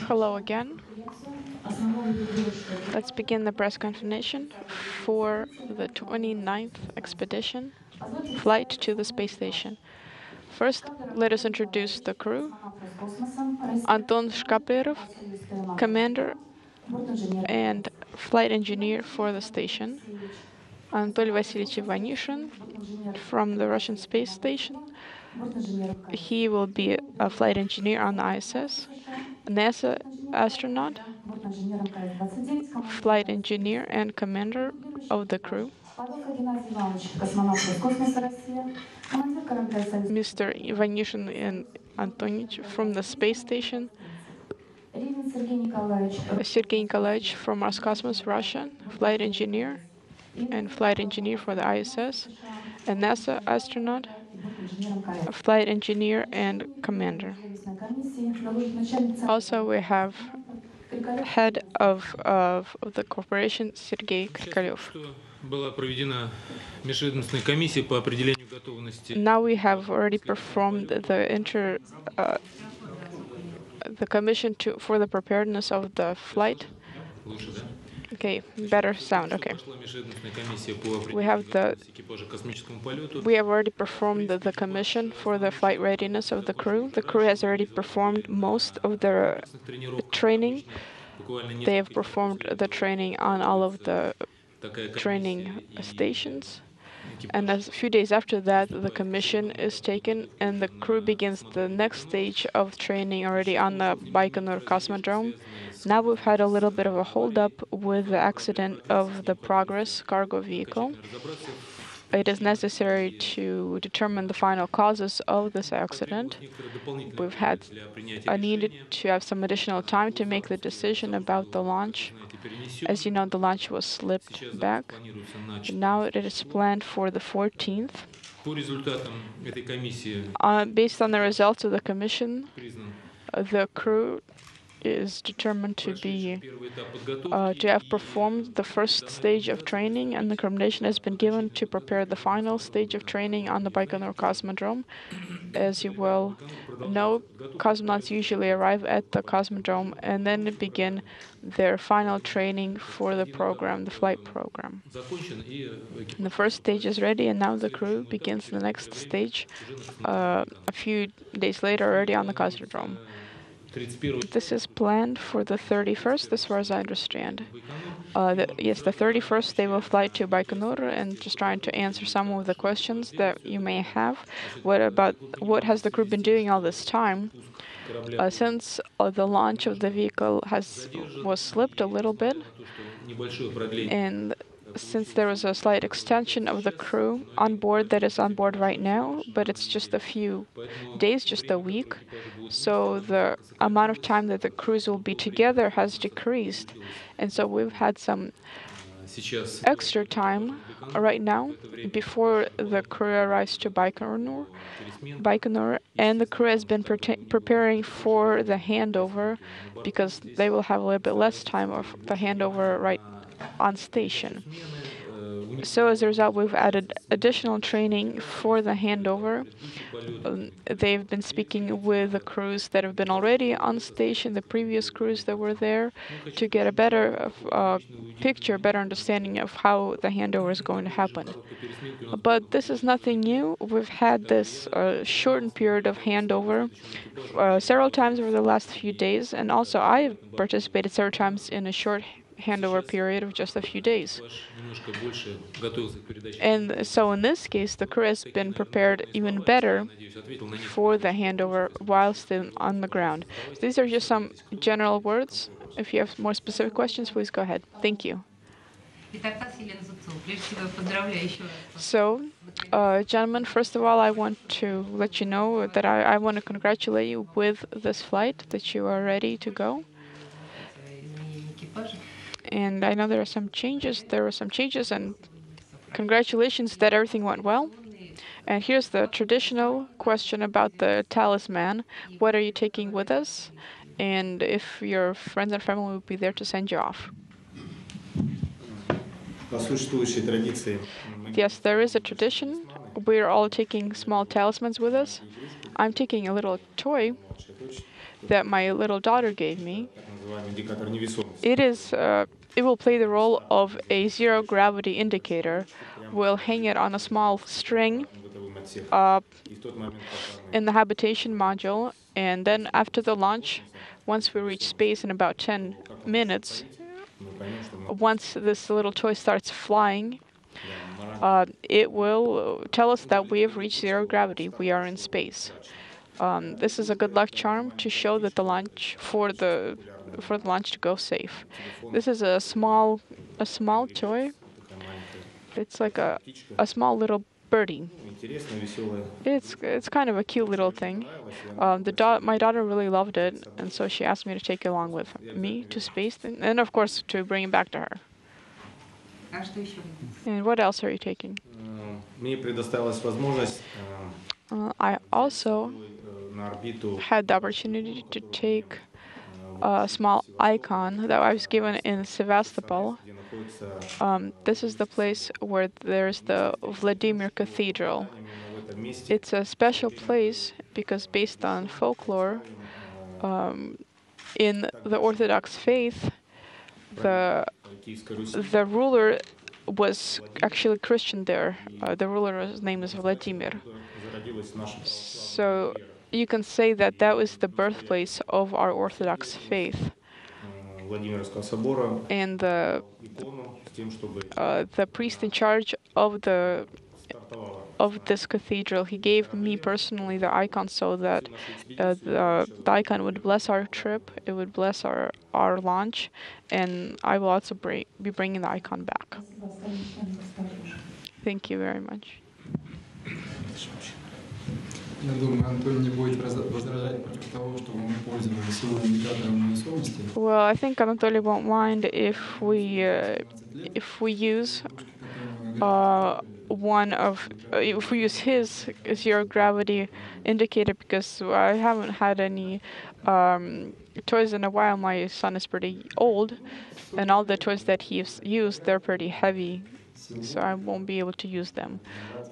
Hello again. Let's begin the press conference for the 29th expedition flight to the space station. First, let us introduce the crew. Anton Shkaplerov, commander and flight engineer for the station. Anatoly Vasilievich Ivanishin from the Russian space station. He will be a flight engineer on the ISS. NASA astronaut, flight engineer and commander of the crew. Mr. Ivanishin and Antonich from the space station. Sergei Nikolaevich from Roscosmos, Russia, flight engineer and flight engineer for the ISS. A NASA astronaut, a flight engineer and commander. Also, we have head of the corporation, Sergei Krikalev. Now we have already performed the commission for the preparedness of the flight. Okay, better sound. Okay. We have already performed the commission for the flight readiness of the crew. The crew has already performed most of their training. They have performed the training on all of the training stations. And a few days after that, the commission is taken, and the crew begins the next stage of training already on the Baikonur Cosmodrome. Now we've had a little bit of a hold-up with the accident of the Progress cargo vehicle. It is necessary to determine the final causes of this accident. We've had needed to have some additional time to make the decision about the launch. As you know, the launch was slipped back. Now it is planned for the 14th. Based on the results of the commission, the crew is determined to have performed the first stage of training, and the recommendation has been given to prepare the final stage of training on the Baikonur Cosmodrome. As you well know, cosmonauts usually arrive at the Cosmodrome and then begin their final training for the program, the flight program. And the first stage is ready, and now the crew begins the next stage a few days later already on the Cosmodrome. This is planned for the 31st, as far as I understand. Yes, the 31st they will fly to Baikonur, and just trying to answer some of the questions that you may have. What has the crew been doing all this time? Since the launch of the vehicle was slipped a little bit, and since there was a slight extension of the crew on board that is on board right now, but it's just a few days, just a week. So the amount of time that the crews will be together has decreased. And so we've had some extra time right now before the crew arrives to Baikonur, and the crew has been preparing for the handover because they will have a little bit less time of the handover right on station. So as a result, we've added additional training for the handover. They've been speaking with the crews that have been already on station, the previous crews that were there, to get a better picture, better understanding of how the handover is going to happen. But this is nothing new. We've had this shortened period of handover several times over the last few days, and also I participated several times in a short handover period of just a few days. And so in this case, the crew has been prepared even better for the handover while still on the ground. So these are just some general words. If you have more specific questions, please go ahead. Thank you. So, gentlemen, first of all, I want to let you know that I want to congratulate you with this flight, that you are ready to go. And I know there are some changes. And congratulations that everything went well. And here's the traditional question about the talisman. What are you taking with us? And if your friends and family will be there to send you off. Yes, there is a tradition. We're all taking small talismans with us. I'm taking a little toy that my little daughter gave me. It will play the role of a zero gravity indicator. We'll hang it on a small string in the habitation module, and then after the launch, once we reach space in about 10 minutes, once this little toy starts flying, it will tell us that we have reached zero gravity. We are in space. This is a good luck charm to show that the launch for the launch to go safe. This is a small toy. It's like a small little birdie. It's kind of a cute little thing. My daughter really loved it, and so she asked me to take it along with me to space, and of course to bring it back to her. And what else are you taking? I also had the opportunity to take a small icon that I was given in Sevastopol. This is the place where there's the Vladimir Cathedral. It's a special place because based on folklore, in the Orthodox faith, the ruler was actually Christian there. The ruler's name is Vladimir. So you can say that that was the birthplace of our Orthodox faith. And the priest in charge of this cathedral, he gave me personally the icon so that the icon would bless our trip, it would bless our launch, and I will also be bringing the icon back. Thank you very much. Well, I think Anatoly won't mind if we use if we use his zero gravity indicator, because I haven't had any toys in a while. My son is pretty old, and all the toys that he's used, they're pretty heavy, so I won't be able to use them.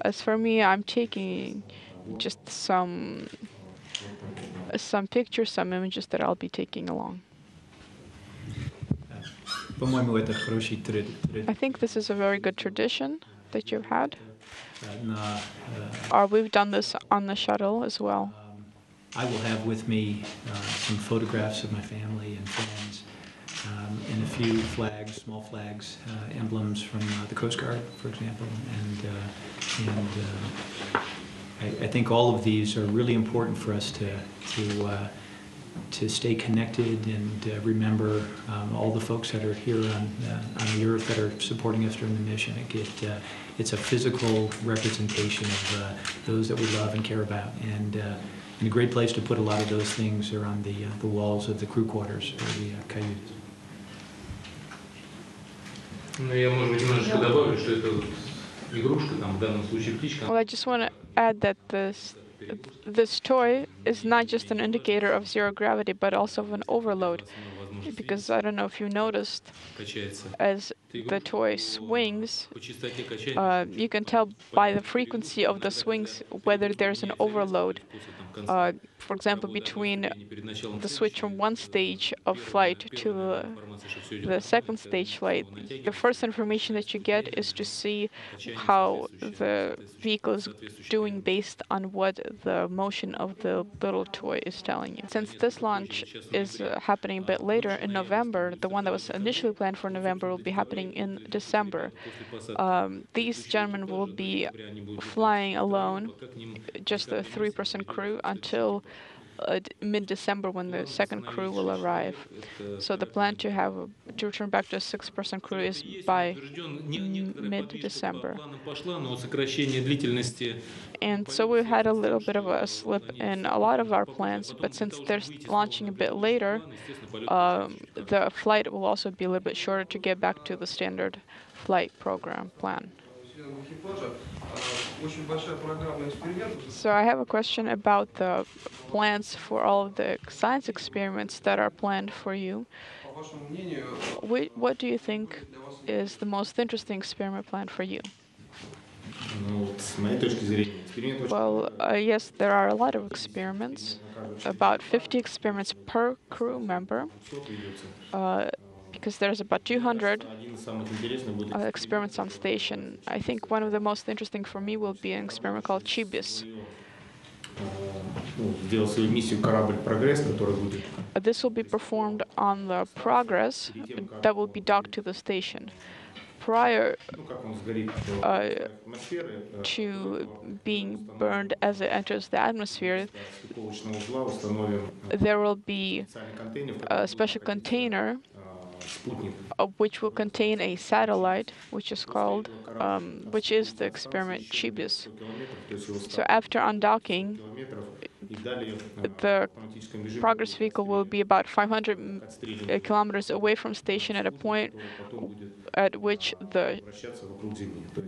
As for me, I'm taking just some pictures, some images that I'll be taking along. I think this is a very good tradition that you've had. We've done this on the shuttle as well. I will have with me some photographs of my family and friends, and a few flags, small flags, emblems from the Coast Guard, for example, and I think all of these are really important for us to stay connected and remember all the folks that are here on the Earth that are supporting us during the mission. It's a physical representation of those that we love and care about, and a great place to put a lot of those things are on the walls of the crew quarters or the cayutes. Well, I just want to add that this toy is not just an indicator of zero gravity, but also of an overload. Because I don't know if you noticed, as the toy swings, you can tell by the frequency of the swings whether there's an overload. For example, between the switch from one stage of flight to the second stage flight, the first information that you get is to see how the vehicle is doing based on what the motion of the little toy is telling you. Since this launch is happening a bit later in November, the one that was initially planned for November will be happening in December. These gentlemen will be flying alone, just a 3-person crew, until mid-December, when the second crew will arrive. So the plan to return back to a 6-person crew is by mid-December. And so we had a little bit of a slip in a lot of our plans, but since they're launching a bit later, the flight will also be a little bit shorter to get back to the standard flight program plan. So I have a question about the plans for all of the science experiments that are planned for you. What do you think is the most interesting experiment planned for you? Well, yes, there are a lot of experiments, about 50 experiments per crew member, because there's about 200 experiments on station. I think one of the most interesting for me will be an experiment called Chibis. This will be performed on the Progress that will be docked to the station. Prior to being burned as it enters the atmosphere, there will be a special container which will contain a satellite, which is called, which is the experiment Chibis. So after undocking, the Progress vehicle will be about 500 kilometers away from station at a point at which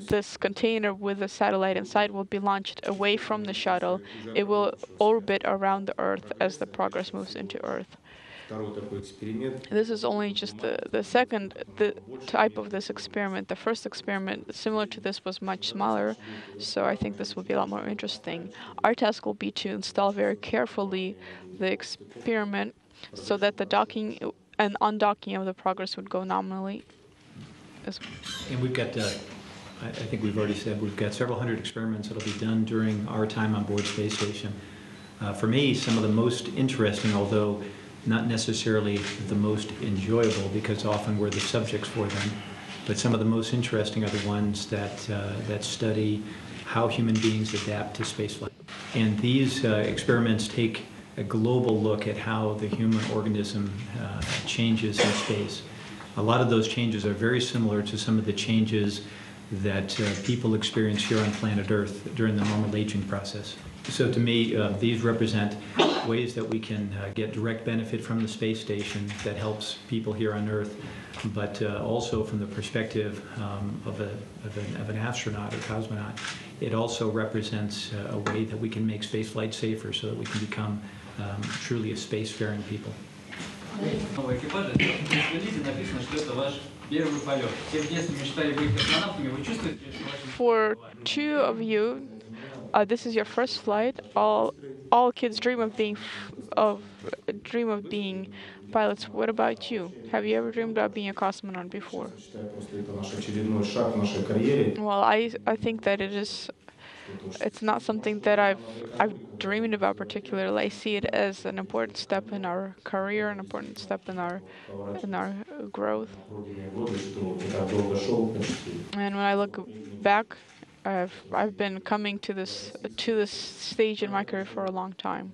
this container with the satellite inside will be launched away from the shuttle. It will orbit around the Earth as the Progress moves into Earth. This is only just the second type of this experiment. The first experiment, similar to this, was much smaller, so I think this will be a lot more interesting. Our task will be to install very carefully the experiment so that the docking and undocking of the Progress would go nominally. And we've got, I think we've already said, we've got several hundred experiments that will be done during our time on board Space Station. For me, some of the most interesting, although not necessarily the most enjoyable, because often we're the subjects for them, but some of the most interesting are the ones that study how human beings adapt to spaceflight. And these experiments take a global look at how the human organism changes in space. A lot of those changes are very similar to some of the changes that people experience here on planet Earth during the normal aging process. So to me, these represent ways that we can get direct benefit from the space station that helps people here on Earth, but also from the perspective of an astronaut or cosmonaut, it also represents a way that we can make spaceflight safer so that we can become truly a spacefaring people. For two of you, this is your first flight. All kids dream of being pilots. What about you? Have you ever dreamed about being a cosmonaut before? Well, I think that it's not something that I've dreamed about particularly. I see it as an important step in our career, an important step in our growth. And when I look back, I've been coming to this stage in my career for a long time.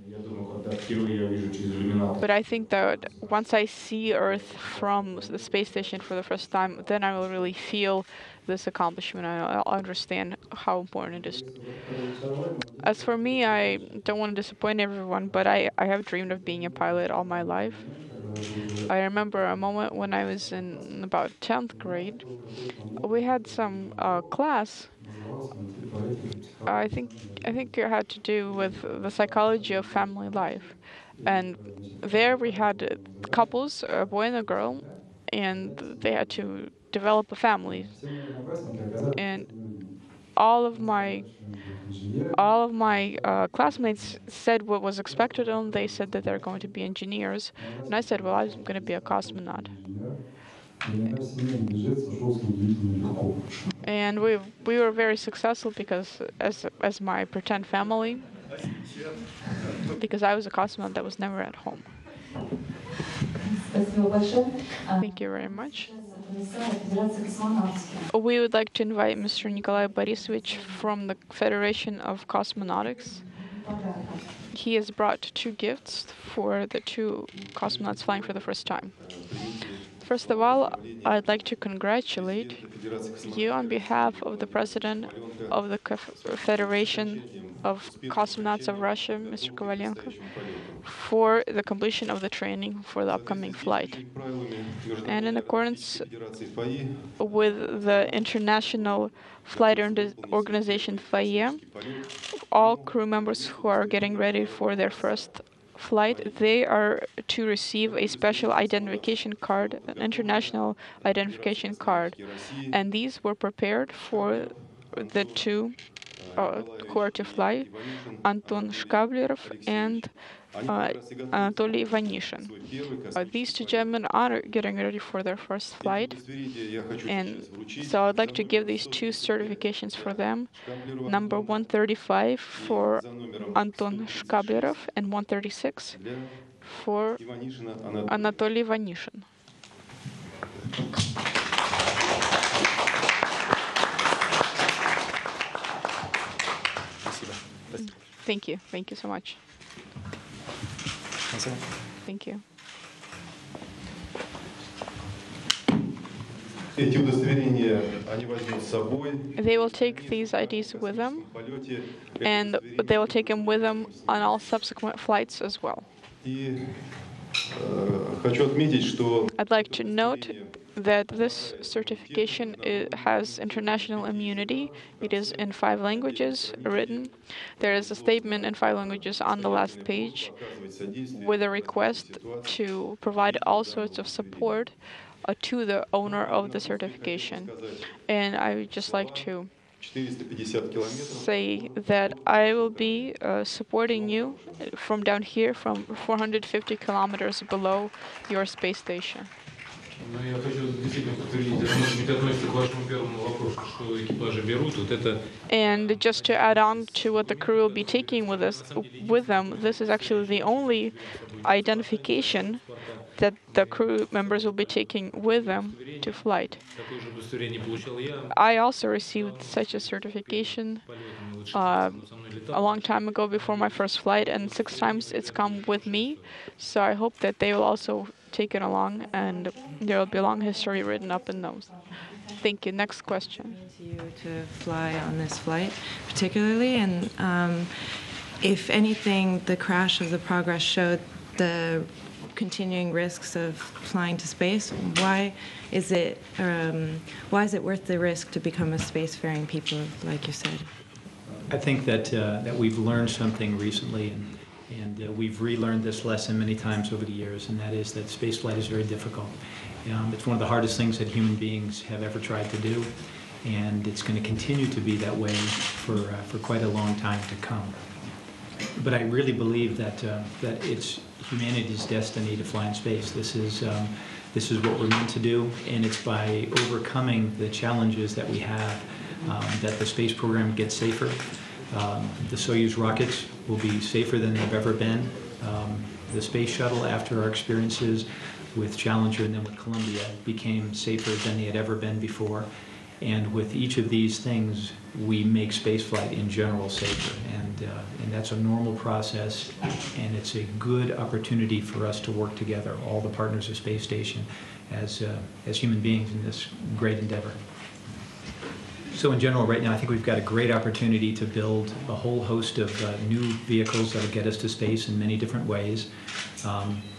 But I think that once I see Earth from the space station for the first time, then I will really feel this accomplishment. I'll understand how important it is. As for me, I don't want to disappoint everyone, but I have dreamed of being a pilot all my life. I remember a moment when I was in about 10th grade. We had some class. I think it had to do with the psychology of family life, and there we had couples, a boy and a girl, and they had to develop a family. And all of my classmates said what was expected of them. They said that they're going to be engineers, and I said, well, I'm going to be a cosmonaut. And we were very successful because as my pretend family, because I was a cosmonaut that was never at home. Thank you very much. We would like to invite Mr. Nikolai Borisovich from the Federation of Cosmonautics. He has brought two gifts for the two cosmonauts flying for the first time. First of all, I'd like to congratulate you on behalf of the President of the Federation of Cosmonauts of Russia, Mr. Kovalenko, for the completion of the training for the upcoming flight. And in accordance with the International Flight Organization FAIE, all crew members who are getting ready for their first flight, they are to receive a special identification card, an international identification card. And these were prepared for the two who are to fly, Anton Shkaplerov and Anatoly Ivanishin. These two gentlemen are getting ready for their first flight, and so I'd like to give these two certifications for them. Number 135 for Anton Shkaplerov and 136 for Anatoly Ivanishin. Thank you. Thank you so much. Thank you. They will take these IDs with them, and they will take them with them on all subsequent flights as well. I'd like to note that this certification has international immunity. It is in 5 languages written. There is a statement in 5 languages on the last page with a request to provide all sorts of support to the owner of the certification. And I would just like to say that I will be supporting you from down here, from 450 kilometers below your space station. And just to add on to what the crew will be taking with them, this is actually the only identification that the crew members will be taking with them to flight. I also received such a certification a long time ago before my first flight, and 6 times it's come with me. So I hope that they will also take it along, and there will be a long history written up in those. Thank you. Next question. You to fly on this flight, particularly, and if anything, the crash of the Progress showed the continuing risks of flying to space. Why is it worth the risk to become a spacefaring people, like you said? I think that we've learned something recently, and we've relearned this lesson many times over the years, and that is that spaceflight is very difficult. It's one of the hardest things that human beings have ever tried to do, and it's going to continue to be that way for quite a long time to come. But I really believe that it's humanity's destiny to fly in space. This is what we're meant to do, and it's by overcoming the challenges that we have that the space program gets safer. The Soyuz rockets will be safer than they've ever been. The space shuttle, after our experiences with Challenger and then with Columbia, became safer than they had ever been before. And with each of these things, we make spaceflight in general safer. And that's a normal process, and it's a good opportunity for us to work together, all the partners of Space Station, as human beings in this great endeavor. So in general, right now, I think we've got a great opportunity to build a whole host of new vehicles that will get us to space in many different ways.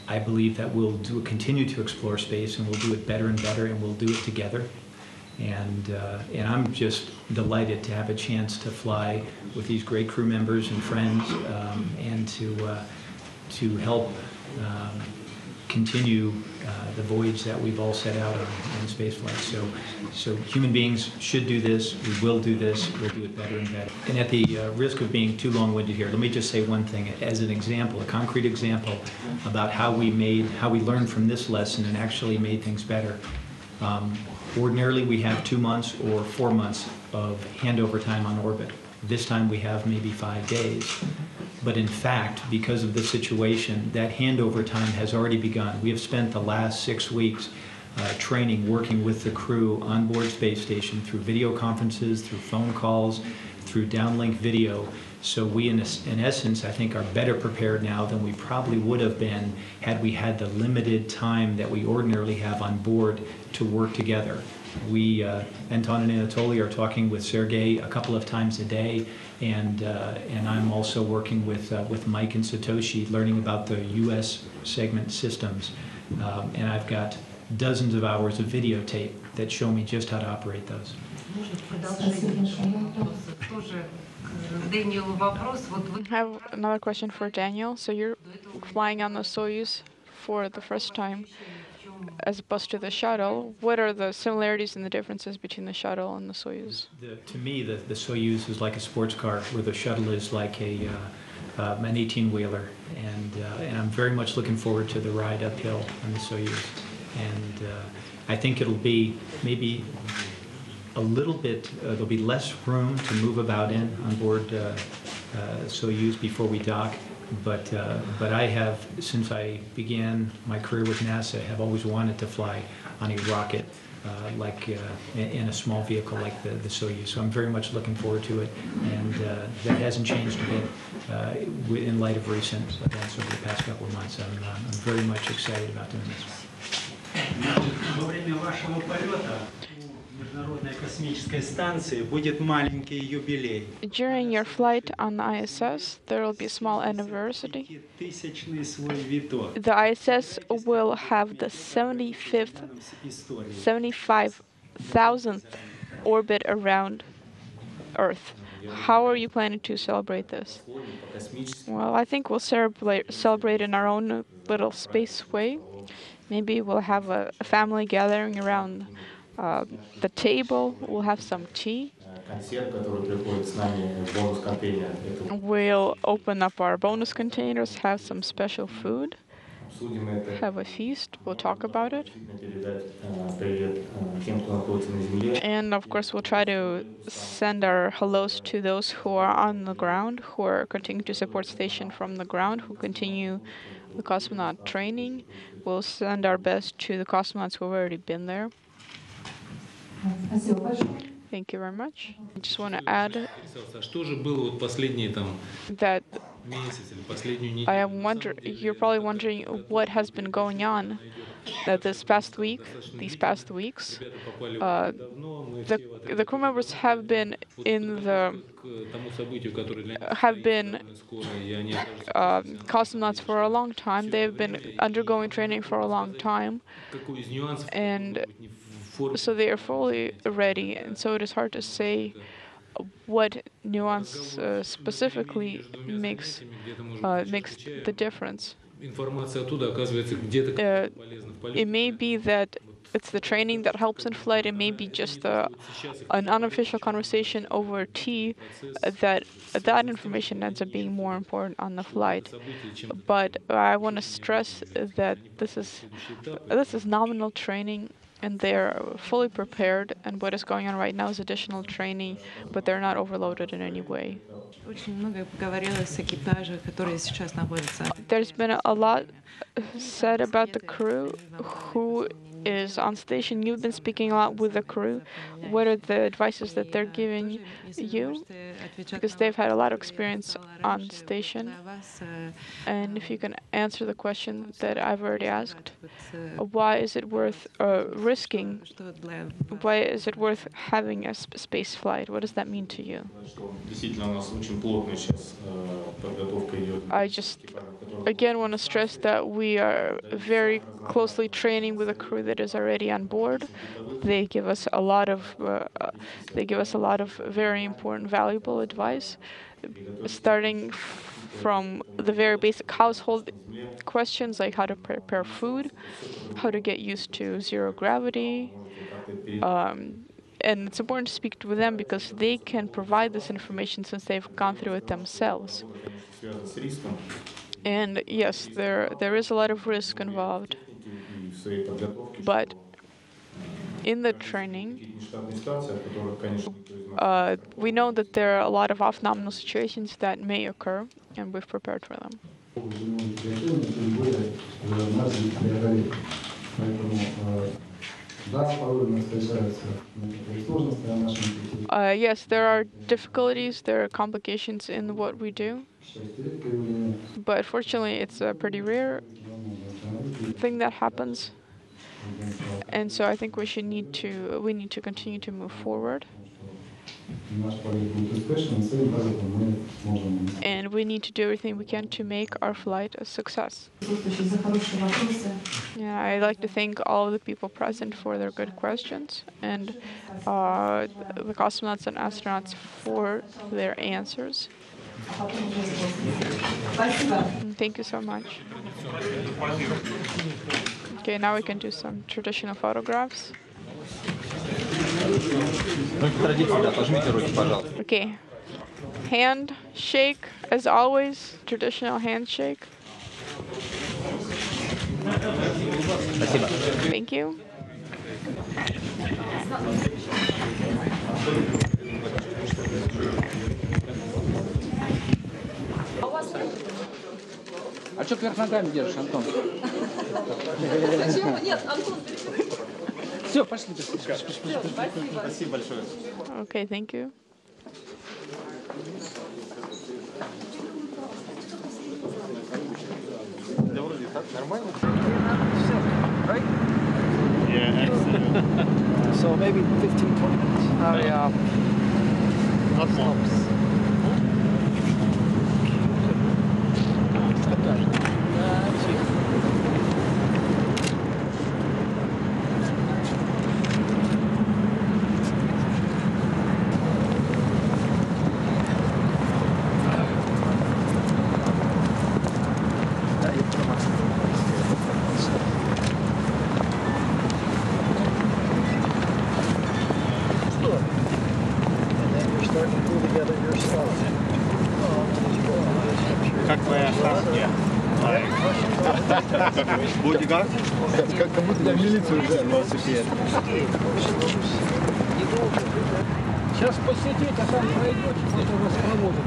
I believe that we'll continue to explore space, and we'll do it better and better, and we'll do it together. And I'm just delighted to have a chance to fly with these great crew members and friends, and to help continue the voyage that we've all set out on in spaceflight. So human beings should do this. We will do this. We'll do it better and better. And at the risk of being too long-winded here, let me just say one thing as an example, a concrete example about how we learned from this lesson and actually made things better. Ordinarily, we have 2 months or 4 months of handover time on orbit. This time we have maybe 5 days. But in fact, because of the situation, that handover time has already begun. We have spent the last 6 weeks training, working with the crew on board Space Station through video conferences, through phone calls, through downlink video. So we, in essence, I think, are better prepared now than we probably would have been had we had the limited time that we ordinarily have on board to work together. We, Anton and Anatoly, are talking with Sergei a couple of times a day, and I'm also working with Mike and Satoshi, learning about the U.S. segment systems. And I've got dozens of hours of videotape that show me just how to operate those. I have another question for Daniel. So you're flying on the Soyuz for the first time. as opposed to the shuttle. What are the similarities and the differences between the shuttle and the Soyuz? To me, the Soyuz is like a sports car, where the shuttle is like an 18-wheeler, and I'm very much looking forward to the ride uphill on the Soyuz. And I think it'll be maybe a little bit, there'll be less room to move about in on board Soyuz before we dock. But I have, since I began my career with NASA, have always wanted to fly on a rocket, in a small vehicle like the Soyuz. So I'm very much looking forward to it, and that hasn't changed a bit in light of recent events over the past couple of months. I'm very much excited about doing this. Во время вашего полета у Международной космической станции будет маленький юбилей. During your flight on the ISS, there will be a small anniversary. Тысячный свой виток. The ISS will have the 75,000th orbit around Earth. How are you planning to celebrate this? Well, I think we'll celebrate in our own little space way. Maybe we'll have a family gathering around the table. We'll have some tea. We'll open up our bonus containers, have some special food, have a feast. We'll talk about it. And of course, we'll try to send our hellos to those who are on the ground, who are continuing to support station from the ground, who continue the cosmonaut training. We'll send our best to the cosmonauts who have already been there. Thank you very much. I just want to add that you're probably wondering what has been going on these past weeks. The crew members have been cosmonauts for a long time. They've been undergoing training for a long time, and so they are fully ready. And so it is hard to say what nuance specifically makes the difference. It may be that it's the training that helps in flight. It may be just an unofficial conversation over tea that information ends up being more important on the flight. But I want to stress that this is nominal training, and they're fully prepared. And what is going on right now is additional training, but they're not overloaded in any way. There's been a lot said about the crew who is on station. You've been speaking a lot with the crew. What are the advices that they're giving you? Because they've had a lot of experience on station. And if you can answer the question that I've already asked, why is it worth risking? Why is it worth having a space flight? What does that mean to you? I just again want to stress that we are very closely training with a crew that is already on board. They give us a lot of very important, valuable advice, starting from the very basic household questions like how to prepare food, how to get used to zero gravity. And it's important to speak with them because they can provide this information since they've gone through it themselves. And yes, there is a lot of risk involved. But in the training, we know that there are a lot of off-nominal situations that may occur, and we've prepared for them. Yes, there are difficulties, there are complications in what we do, but fortunately it's a pretty rare thing that happens, and so I think we need to continue to move forward. And we need to do everything we can to make our flight a success. Yeah, I'd like to thank all of the people present for their good questions, and the cosmonauts and astronauts for their answers. Thank you so much. Okay, now we can do some traditional photographs. Okay, handshake as always, traditional handshake. Thank you. А что вверх ногами держишь, Антон? Почему? Нет, Антон. Все, пошли. Спасибо большое. Okay, thank you. Нормально? Right? Yeah, excellent. So maybe 15, 20 minutes? Oh, yeah. Not more. Как твоя охрана? Бодигард? Как будто я в милицию уже велосипед. Сейчас посидеть, а там пройдете, потом вас проводят.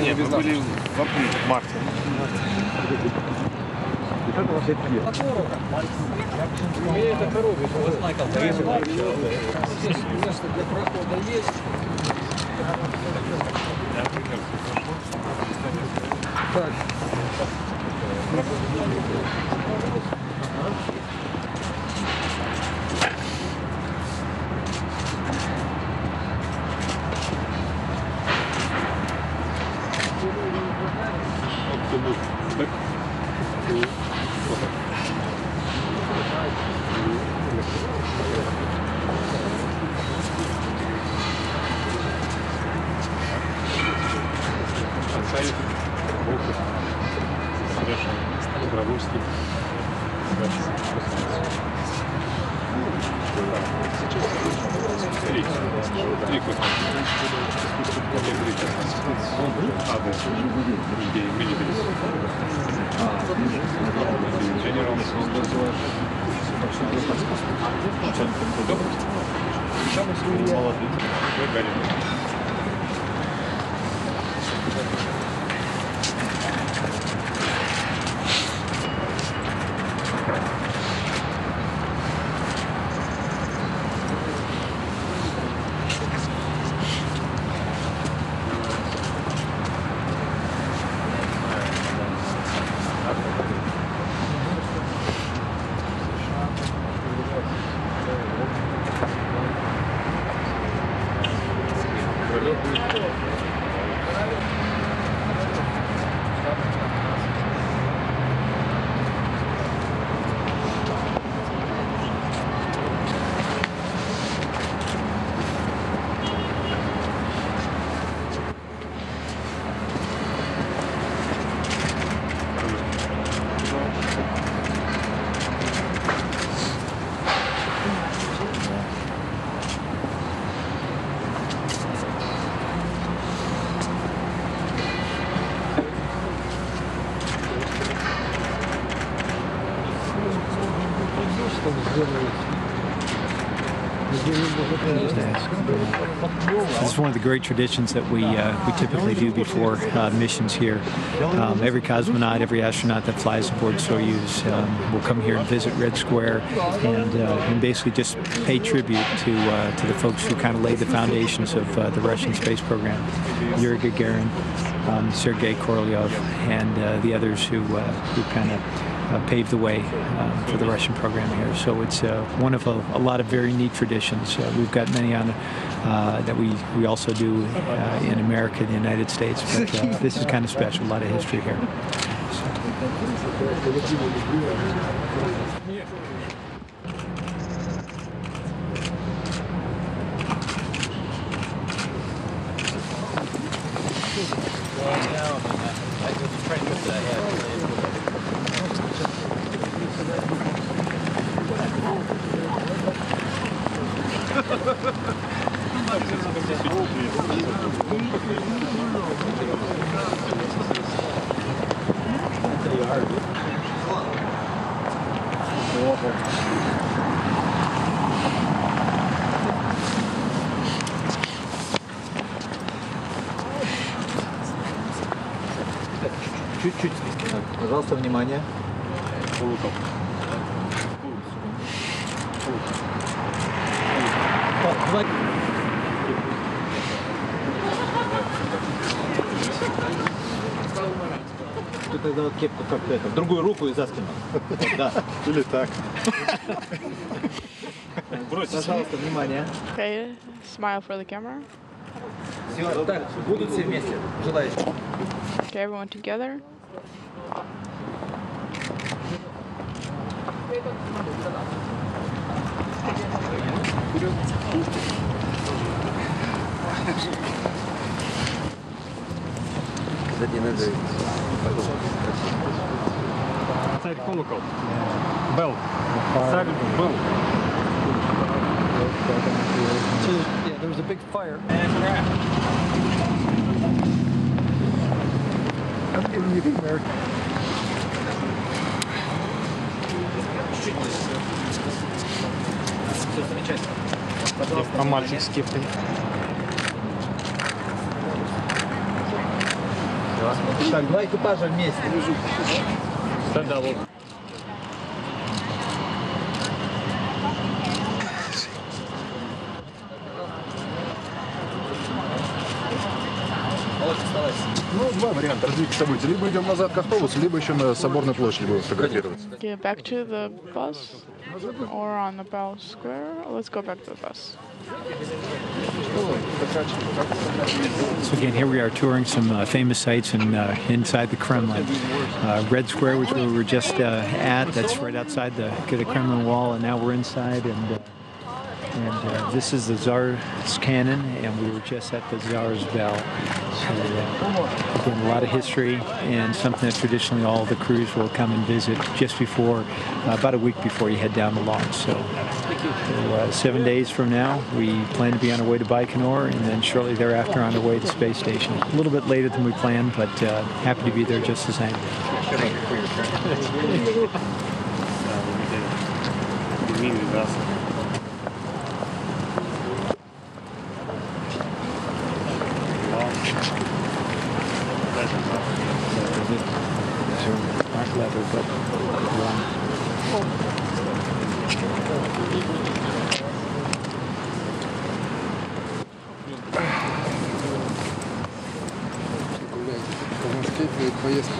Нет, мы были в апреле, в марте. Мне это коробит. Здесь место для прохода есть. Так. This is one of the great traditions that we typically do before missions here. Every cosmonaut, every astronaut that flies aboard Soyuz will come here and visit Red Square and basically just pay tribute to the folks who kind of laid the foundations of the Russian space program. Yuri Gagarin, Sergei Korolev, and the others who kind of paved the way for the Russian program here. So it's one of a lot of very neat traditions. We've got many on that we also do in America, the United States, but this is kind of special, a lot of history here. Чуть-чуть. Пожалуйста, внимание. Ты тогда вот кепку как-то это, в другую руку и за спину. Да. Или так. Пожалуйста, внимание. Okay, smile for the camera. Все, вот так, будут все вместе, желающие. Okay, everyone together. Царь колокол. Bell. Царь bell. Yeah, there was a big fire. Все, замечательно. Пожалуйста. А мальчик с кепкой. Так, два экипажа вместе. Да, вот. Ну, два варианта развития событий. Либо идем назад к автобусу, либо еще на Соборной площади будем фотографироваться. Get back to the bus or on the Bell Square. Let's go back to the bus. So again, here we are touring some famous sites inside the Kremlin. Red Square, which we were just at, that's right outside the Kremlin Wall, and now we're inside. And this is the Tsar's Cannon, and we were just at the Tsar's Bell. So again, a lot of history, and something that traditionally all the crews will come and visit just before, about a week before you head down the launch. So 7 days from now, we plan to be on our way to Baikonur, and then shortly thereafter on our way to the space station. A little bit later than we planned, but happy to be there just the same. Not leather, but Поездка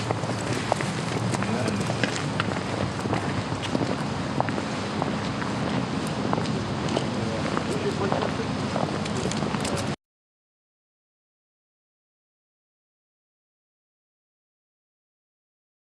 в